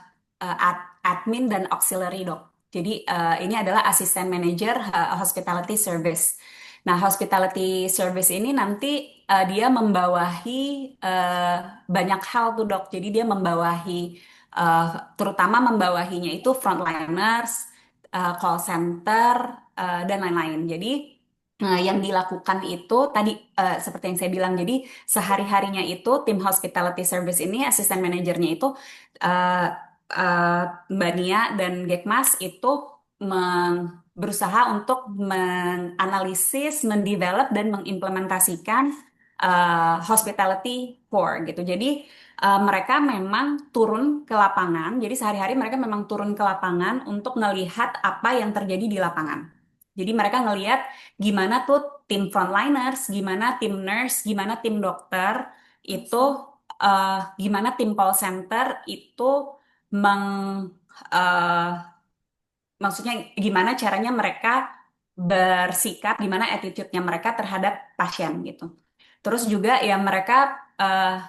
admin dan auxiliary dok. Jadi ini adalah asisten manajer hospitality service. Nah, hospitality service ini nanti dia membawahi eh, banyak hal tuh dok. Jadi dia membawahi, eh, terutama membawahinya itu frontliners, call center, dan lain-lain. Jadi yang dilakukan itu tadi seperti yang saya bilang. Jadi sehari-harinya itu tim hospitality service ini asisten manajernya itu eh, eh, Mbak Nia dan Gekmas itu berusaha untuk menganalisis, mendevelop dan mengimplementasikan hospitality core gitu. Jadi mereka memang turun ke lapangan. Jadi sehari-hari mereka memang turun ke lapangan untuk melihat apa yang terjadi di lapangan. Jadi mereka ngelihat gimana tuh tim frontliners, gimana tim nurse, gimana tim dokter itu, gimana tim call center itu meng eh, maksudnya gimana caranya mereka bersikap, gimana attitude-nya mereka terhadap pasien gitu. Terus juga ya mereka eh,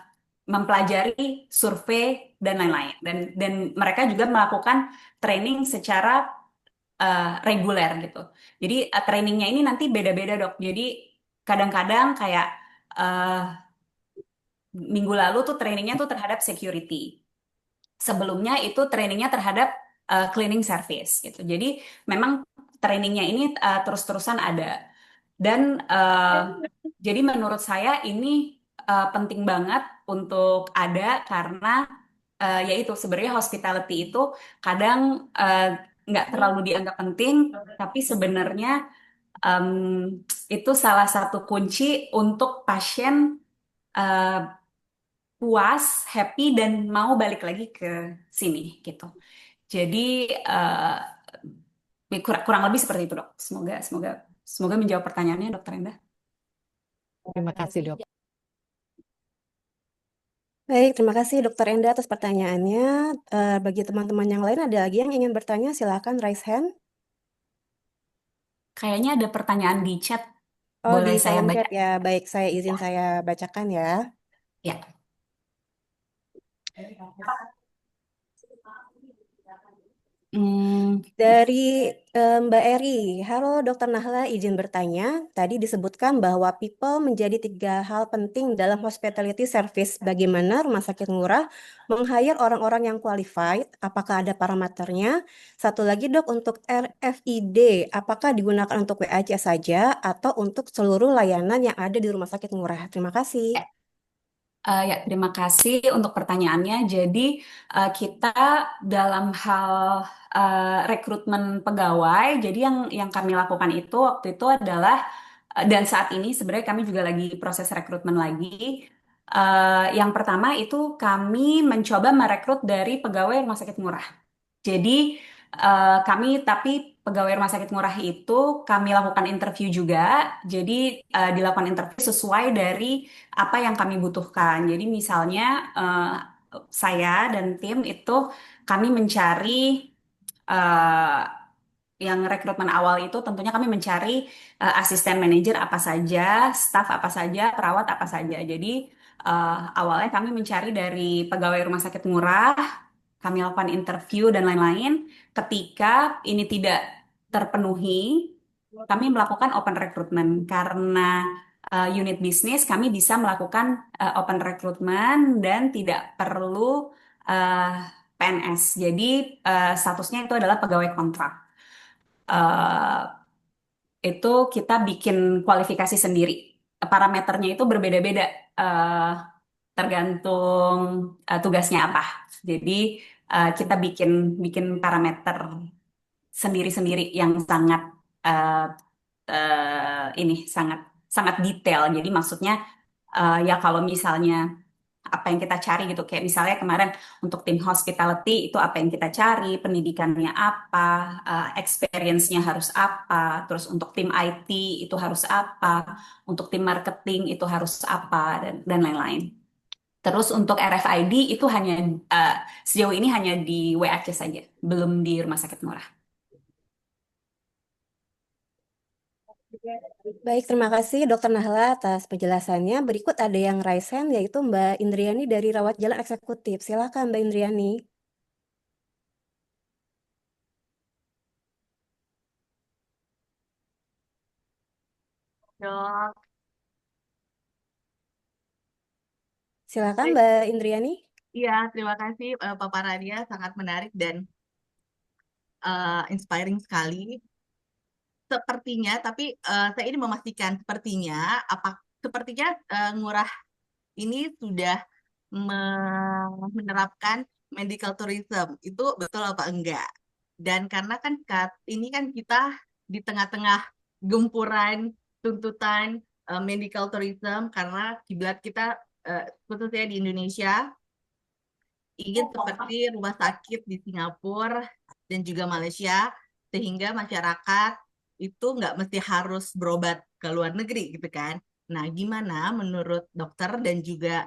mempelajari survei dan lain-lain. Dan mereka juga melakukan training secara reguler gitu. Jadi trainingnya ini nanti beda-beda dok. Jadi kadang-kadang kayak eh, minggu lalu tuh trainingnya tuh terhadap security. Sebelumnya itu trainingnya terhadap cleaning service gitu. Jadi memang trainingnya ini terus-terusan ada. Dan jadi menurut saya ini penting banget untuk ada karena ya itu sebenarnya hospitality itu kadang eh, nggak terlalu dianggap penting, tapi sebenarnya em, itu salah satu kunci untuk pasien eh, puas, happy dan mau balik lagi ke sini gitu. Jadi kurang lebih seperti itu dok. Semoga semoga semoga menjawab pertanyaannya dokter Enda. Terima kasih, Dok. Baik, terima kasih Dokter Enda atas pertanyaannya. Bagi teman-teman yang lain, ada lagi yang ingin bertanya, silakan raise hand. Kayaknya ada pertanyaan di chat, Oh, di boleh saya kolom baca? chat ya. Baik, saya izin saya bacakan ya. Ya. Hmm, Dari Mbak Eri, halo Dokter Nahla, izin bertanya. Tadi disebutkan bahwa people menjadi 3 hal penting dalam hospitality service. Bagaimana Rumah Sakit Murah meng-hire orang-orang yang qualified? Apakah ada parameternya? Satu lagi dok, untuk RFID, apakah digunakan untuk WAC saja atau untuk seluruh layanan yang ada di Rumah Sakit Murah? Terima kasih. Ya, terima kasih untuk pertanyaannya. Jadi, kita dalam hal rekrutmen pegawai, jadi yang kami lakukan itu waktu itu adalah, dan saat ini sebenarnya kami juga lagi proses rekrutmen lagi. Yang pertama itu kami mencoba merekrut dari pegawai rumah sakit murah. Jadi kami tapi pegawai rumah sakit murah itu kami lakukan interview juga. Jadi dilakukan interview sesuai dari apa yang kami butuhkan. Jadi misalnya saya dan tim itu kami mencari eh, yang rekrutmen awal itu tentunya kami mencari asisten manajer apa saja, staf apa saja, perawat apa saja. Jadi awalnya kami mencari dari pegawai rumah sakit murah, kami lakukan interview dan lain-lain. Ketika ini tidak terpenuhi, kami melakukan open recruitment karena unit bisnis kami bisa melakukan open recruitment dan tidak perlu eh, PNS. Jadi statusnya itu adalah pegawai kontrak. Eh, itu kita bikin kualifikasi sendiri. Parameternya itu berbeda-beda, eh, tergantung tugasnya apa. Jadi kita bikin bikin parameter sendiri-sendiri yang sangat eh, ini sangat sangat detail. Jadi maksudnya ya kalau misalnya apa yang kita cari gitu, kayak misalnya kemarin untuk tim hospitality itu apa yang kita cari, pendidikannya apa, experience-nya harus apa, terus untuk tim IT itu harus apa, untuk tim marketing itu harus apa, dan lain-lain. Terus untuk RFID itu hanya eh, sejauh ini hanya di WAC saja, belum di rumah sakit murah. Baik, terima kasih Dokter Nahla atas penjelasannya. Berikut ada yang raise hand, yaitu Mbak Indriani dari Rawat Jalan Eksekutif. Silakan Mbak Indriani. Dok, Silakan baik. Mbak Indriani. Iya, terima kasih paparannya sangat menarik dan inspiring sekali. Sepertinya, tapi saya ini memastikan sepertinya Ngurah ini sudah menerapkan medical tourism. Itu betul apa enggak? Dan karena kan ini kan kita di tengah-tengah gempuran tuntutan medical tourism karena kiblat kita khususnya di Indonesia ingin seperti rumah sakit di Singapura dan juga Malaysia, sehingga masyarakat itu nggak mesti harus berobat ke luar negeri gitu kan. Nah, gimana menurut dokter dan juga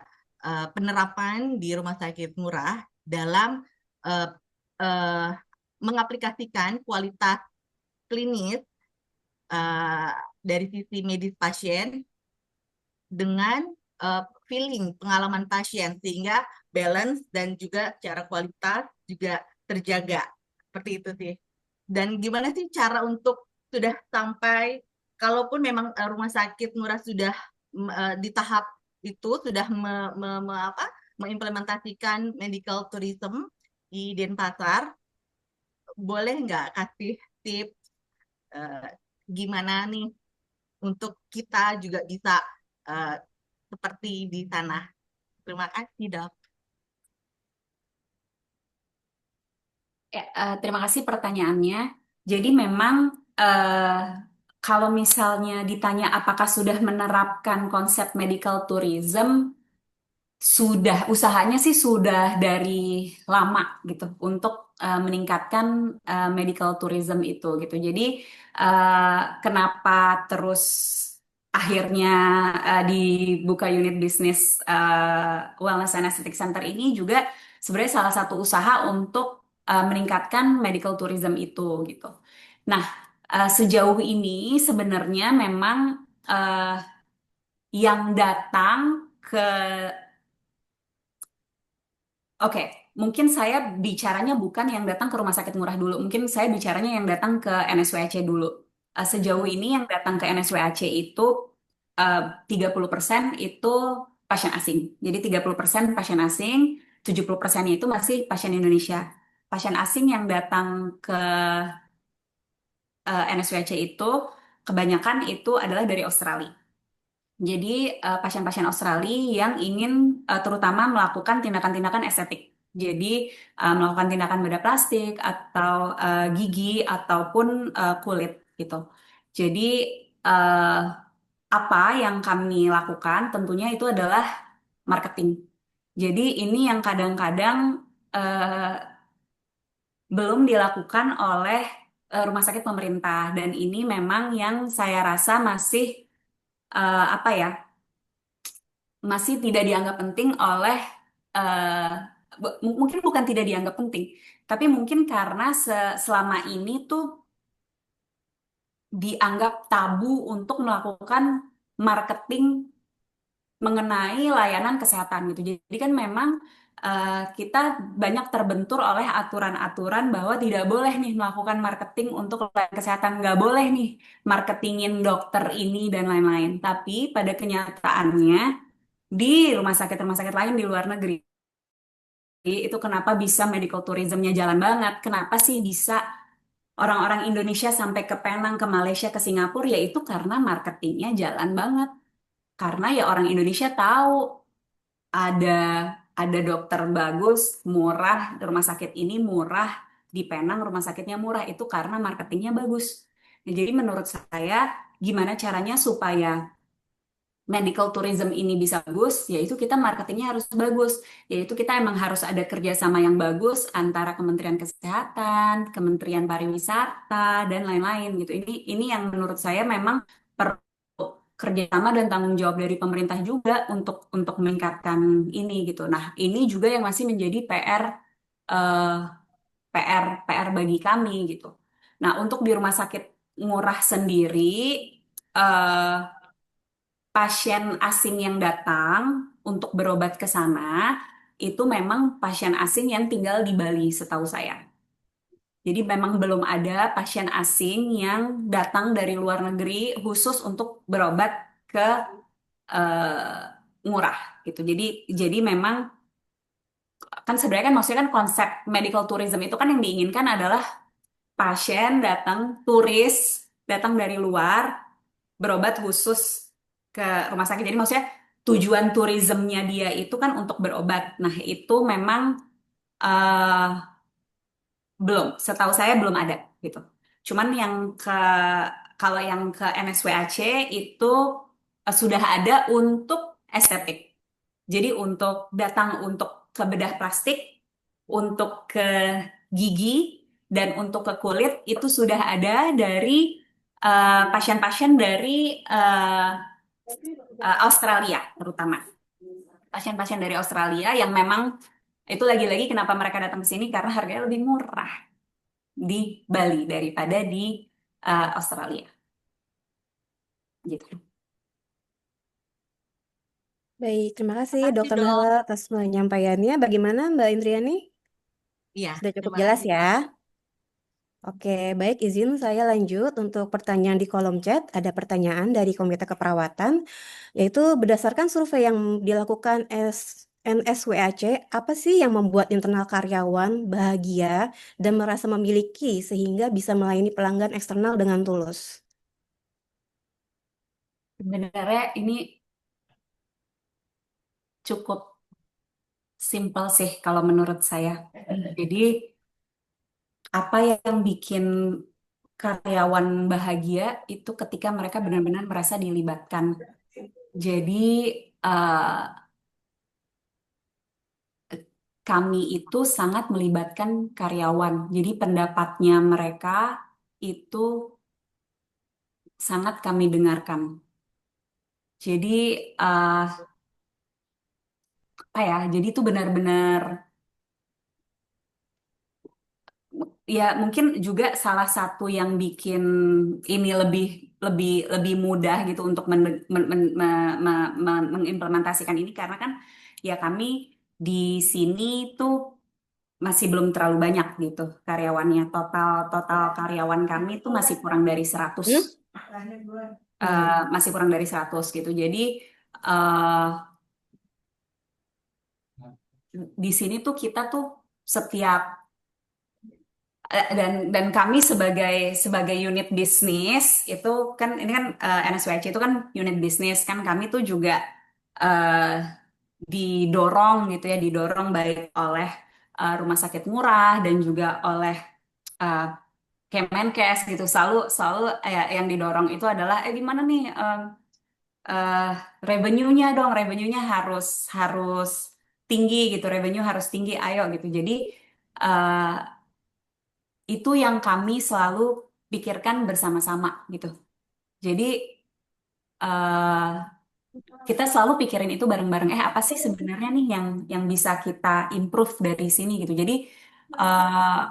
penerapan di rumah sakit murah dalam uh, uh, mengaplikasikan kualitas klinis uh, dari sisi medis pasien dengan feeling pengalaman pasien sehingga balance dan juga secara kualitas juga terjaga. Seperti itu sih. Dan gimana sih cara untuk sudah sampai kalaupun memang rumah sakit murah sudah di tahap itu sudah mengimplementasikan medical tourism di Denpasar, boleh nggak kasih tips uh, gimana nih untuk kita juga bisa uh, seperti di sana. Terima kasih, Dok. Ya, terima kasih pertanyaannya. Jadi memang kalau misalnya ditanya apakah sudah menerapkan konsep medical tourism, sudah usahanya sih sudah dari lama gitu untuk meningkatkan medical tourism itu gitu. Jadi kenapa terus akhirnya dibuka unit bisnis Wellness and Aesthetic Center ini juga sebenarnya salah satu usaha untuk meningkatkan medical tourism itu gitu. Nah, sejauh ini sebenarnya memang eh, yang datang ke Oke, mungkin saya bicaranya bukan yang datang ke rumah sakit murah dulu. Mungkin saya bicaranya yang datang ke NSWAC dulu. Sejauh ini yang datang ke NSWAC itu eh, 30% itu pasien asing. Jadi 30% pasien asing, 70% itu masih pasien Indonesia. Pasien asing yang datang ke NSWAC itu kebanyakan itu adalah dari Australia. Jadi pasien-pasien Australia yang ingin terutama melakukan tindakan-tindakan estetik. Jadi melakukan tindakan bedah plastik atau gigi ataupun kulit gitu. Jadi eh, apa yang kami lakukan tentunya itu adalah marketing. Jadi ini yang kadang-kadang eh, belum dilakukan oleh rumah sakit pemerintah dan ini memang yang saya rasa masih apa ya? Masih tidak dianggap penting oleh eh, mungkin bukan tidak dianggap penting, tapi mungkin karena selama ini tuh dianggap tabu untuk melakukan marketing mengenai layanan kesehatan gitu. Jadi kan memang kita banyak terbentur oleh aturan-aturan bahwa tidak boleh nih melakukan marketing untuk layanan kesehatan, nggak boleh nih marketingin dokter ini dan lain-lain. Tapi pada kenyataannya di rumah sakit lain di luar negeri itu kenapa bisa medical tourismnya jalan banget? Kenapa sih bisa orang-orang Indonesia sampai ke Penang, ke Malaysia, ke Singapura? Yaitu karena marketingnya jalan banget. Karena ya orang Indonesia tahu ada dokter bagus, murah, rumah sakit ini murah, di Penang rumah sakitnya murah. Itu karena marketingnya bagus. Nah, jadi menurut saya gimana caranya supaya medical tourism ini bisa bagus, yaitu kita marketingnya harus bagus, yaitu kita emang harus ada kerjasama yang bagus antara Kementerian Kesehatan, Kementerian Pariwisata, dan lain-lain gitu. Ini yang menurut saya memang perlu kerjasama dan tanggung jawab dari pemerintah juga untuk meningkatkan ini gitu. Nah, ini juga yang masih menjadi eh, PR bagi kami gitu. Nah, untuk di rumah sakit murah sendiri. eh Pasien asing yang datang untuk berobat ke sana itu memang pasien asing yang tinggal di Bali, setahu saya. Jadi memang belum ada pasien asing yang datang dari luar negeri khusus untuk berobat ke murah gitu. Jadi memang kan sebenarnya kan maksudnya kan konsep medical tourism itu kan yang diinginkan adalah pasien datang, turis datang dari luar berobat khusus ke rumah sakit. Jadi maksudnya tujuan turismenya dia itu kan untuk berobat. Nah, itu memang eh, belum, setahu saya belum ada gitu. Cuman yang kalau yang ke NSWAC itu sudah ada untuk estetik. Jadi untuk datang untuk ke bedah plastik, untuk ke gigi, dan untuk ke kulit itu sudah ada dari pasien-pasien dari eh, Australia terutama. Pasien-pasien dari Australia yang memang itu lagi-lagi kenapa mereka datang ke sini karena harganya lebih murah di Bali daripada di Australia gitu. Baik, terima kasih Makasih Dokter dok. Nahla atas penyampaiannya. Bagaimana Mbak Indriani? Iya, Sudah cukup terima jelas kasih. ya? Oke, baik izin saya lanjut untuk pertanyaan di kolom chat. Ada pertanyaan dari Komite Keperawatan, yaitu berdasarkan survei yang dilakukan NSWAC, apa sih yang membuat internal karyawan bahagia dan merasa memiliki sehingga bisa melayani pelanggan eksternal dengan tulus? Sebenarnya ini cukup simpel sih kalau menurut saya. Jadi apa yang bikin karyawan bahagia itu ketika mereka benar-benar merasa dilibatkan. Jadi eh, kami itu sangat melibatkan karyawan. Jadi pendapatnya mereka itu sangat kami dengarkan. Jadi eh, apa ya? Jadi itu benar-benar ya mungkin juga salah satu yang bikin ini lebih lebih lebih mudah gitu untuk mengimplementasikan ini karena kan ya kami di sini tuh masih belum terlalu banyak gitu karyawannya. Total total karyawan kami tuh masih kurang dari 100. Masih kurang dari 100 gitu. Jadi eh di sini tuh kita tuh setiap dan kami sebagai sebagai unit bisnis itu kan ini kan NSWC itu kan unit bisnis kan kami tuh juga eh, didorong gitu ya didorong baik oleh rumah sakit murah dan juga oleh eh, Kemenkes gitu selalu selalu yang didorong itu adalah gimana nih eh, revenue-nya dong revenue-nya harus harus tinggi gitu revenue harus tinggi ayo gitu jadi eh, itu yang kami selalu pikirkan bersama-sama gitu. Jadi eh, kita selalu pikirin itu bareng-bareng. Apa sih sebenarnya nih yang bisa kita improve dari sini gitu. Jadi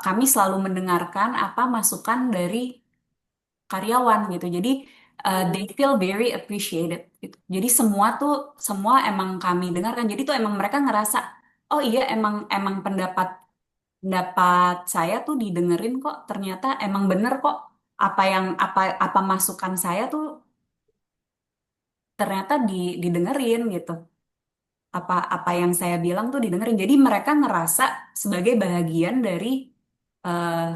kami selalu mendengarkan apa masukan dari karyawan gitu. Jadi they feel very appreciated gitu. Jadi semua emang kami dengarkan. Jadi tuh emang mereka ngerasa oh iya emang emang pendapat pendapat saya tuh didengerin kok ternyata emang bener kok apa masukan saya tuh ternyata didengerin gitu apa yang saya bilang tuh didengerin jadi mereka ngerasa sebagai eh,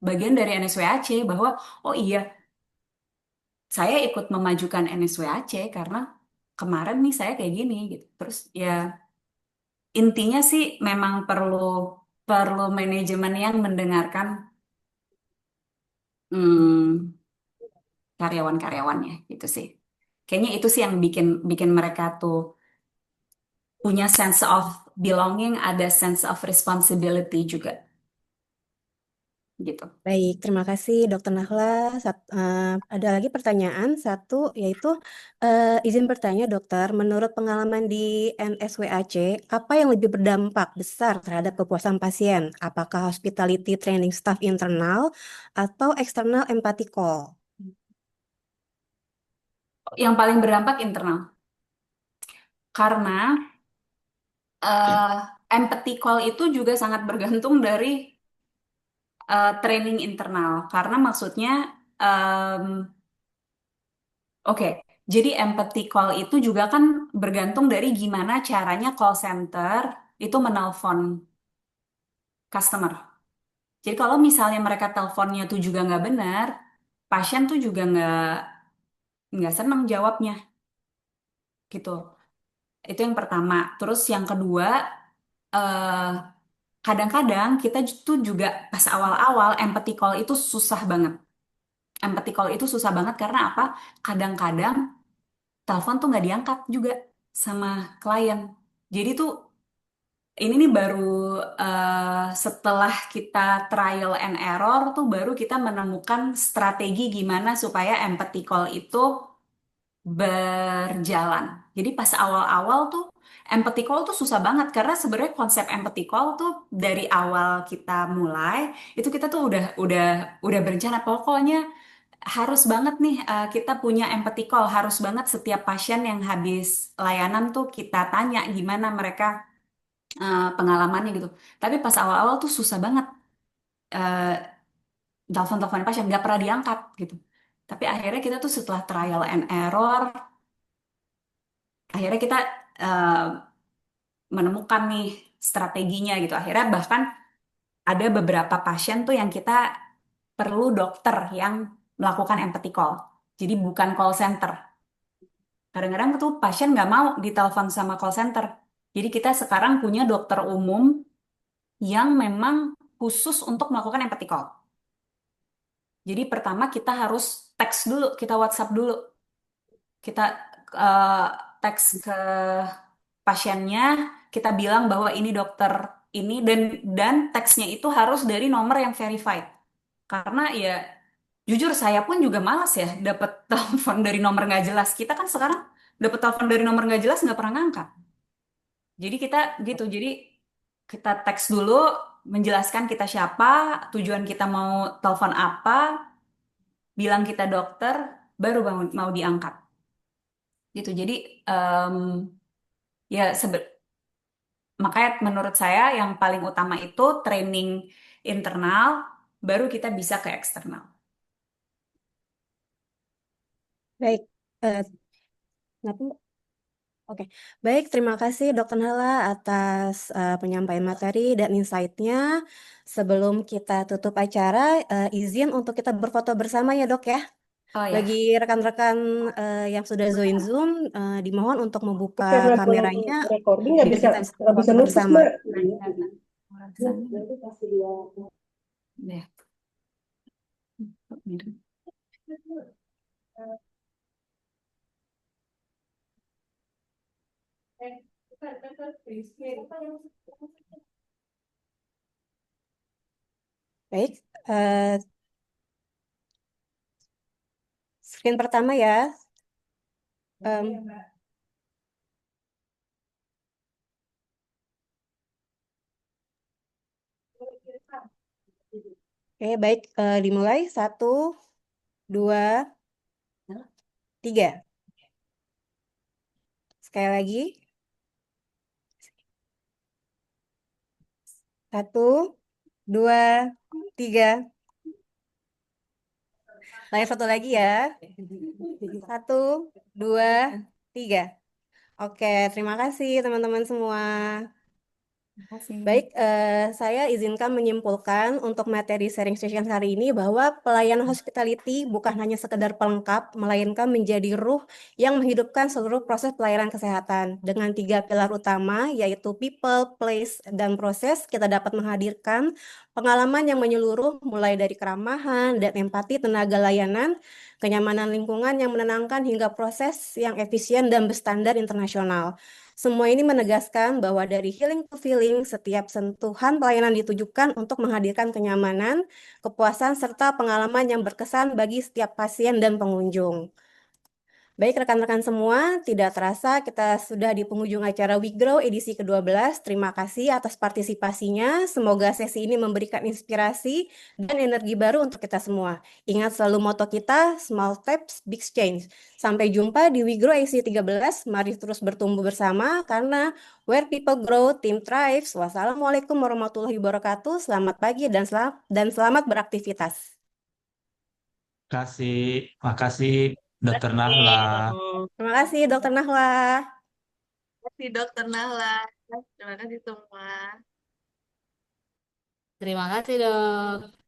bagian dari NSWAC bahwa oh iya saya ikut memajukan NSWAC karena kemarin nih saya kayak gini gitu terus ya intinya sih memang perlu perlu manajemen yang mendengarkan hmm, karyawan-karyawannya gitu sih. Kayaknya itu sih yang bikin bikin mereka tuh punya sense of belonging, ada sense of responsibility juga gitu. Baik, terima kasih Dokter Nahla. Ada lagi pertanyaan satu, yaitu izin bertanya Dokter, menurut pengalaman di NSWAC, apa yang lebih berdampak besar terhadap kepuasan pasien? Apakah hospitality training staff internal atau eksternal empathy call? Yang paling berdampak internal karena eh, empathy call itu juga sangat bergantung dari training internal karena maksudnya em, oke, jadi empathy call itu juga kan bergantung dari gimana caranya call center itu menelpon customer. Jadi kalau misalnya mereka teleponnya tuh juga nggak benar, pasien tuh juga nggak senang jawabnya gitu. Itu yang pertama. Terus yang kedua, eh, kadang-kadang kita tuh juga pas awal-awal empathy call itu susah banget. Empathy call itu susah banget karena apa? Kadang-kadang telepon tuh nggak diangkat juga sama klien. Jadi tuh ini nih baru setelah kita trial and error tuh baru kita menemukan strategi gimana supaya empathy call itu berjalan. Jadi pas awal-awal tuh empathy call tuh susah banget karena sebenarnya konsep empathy call tuh dari awal kita mulai itu kita tuh udah berencana pokoknya harus banget nih kita punya empathy call harus banget setiap pasien yang habis layanan tuh kita tanya gimana mereka pengalamannya gitu. Tapi pas awal-awal tuh susah banget eh, telepon-telepon pasien nggak pernah diangkat gitu. Tapi akhirnya kita tuh setelah trial and error, akhirnya kita eh, menemukan nih strateginya gitu. Akhirnya bahkan ada beberapa pasien tuh yang kita perlu dokter yang melakukan empathy call. Jadi bukan call center. Kadang-kadang tuh pasien nggak mau ditelepon sama call center. Jadi kita sekarang punya dokter umum yang memang khusus untuk melakukan empathy call. Jadi pertama kita harus teks dulu, kita WhatsApp dulu. Kita eh, teks ke pasiennya, kita bilang bahwa ini dokter ini dan teksnya itu harus dari nomor yang verified. Karena ya jujur saya pun juga malas ya dapat telepon dari nomor nggak jelas. Kita kan sekarang Dapat telepon dari nomor nggak jelas nggak pernah ngangkat. Jadi kita gitu, jadi kita teks dulu, menjelaskan kita siapa, tujuan kita mau telepon apa, bilang kita dokter, baru mau diangkat. Gitu. Jadi em, ya makanya menurut saya yang paling utama itu training internal, baru kita bisa ke eksternal. Baik, eh, kenapa, Mbak? Oke, baik. Terima kasih Dokter Nala atas penyampaian materi dan insight-nya. Sebelum kita tutup acara, izin untuk kita berfoto bersama ya Dok ya. Oh ya, Bagi rekan-rekan yang sudah join Zoom, dimohon untuk membuka Karena aku kameranya recording nggak biar bisa kita bisa nggak bisa foto nutup, bersama. Mbak. deh. Baik, screen pertama ya. Em, Oke, baik. Dimulai. 1, 2, 3. Sekali lagi. 1, 2, 3. Layar satu lagi ya. 1, 2, 3. Oke, terima kasih teman-teman semua. Terima kasih. Baik, saya izinkan menyimpulkan untuk materi sharing session hari ini bahwa pelayanan hospitality bukan hanya sekedar pelengkap, melainkan menjadi ruh yang menghidupkan seluruh proses pelayanan kesehatan. Dengan 3 pilar utama, yaitu people, place, dan proses, kita dapat menghadirkan pengalaman yang menyeluruh mulai dari keramahan dan empati tenaga layanan, kenyamanan lingkungan yang menenangkan hingga proses yang efisien dan berstandar internasional. Semua ini menegaskan bahwa dari healing to feeling, setiap sentuhan pelayanan ditujukan untuk menghadirkan kenyamanan, kepuasan, serta pengalaman yang berkesan bagi setiap pasien dan pengunjung. Baik rekan-rekan semua, tidak terasa kita sudah di penghujung acara WeGrow edisi ke-12. Terima kasih atas partisipasinya. Semoga sesi ini memberikan inspirasi dan energi baru untuk kita semua. Ingat selalu moto kita, small steps, big change. Sampai jumpa di WeGrow edisi 13. Mari terus bertumbuh bersama karena where people grow, team thrives. Wassalamualaikum warahmatullahi wabarakatuh. Selamat pagi dan selamat beraktivitas. Makasih Dokter Nahla. Terima kasih Dokter Nahla. Terima kasih Dokter Nahla. Terima kasih semua. Terima kasih, Dok.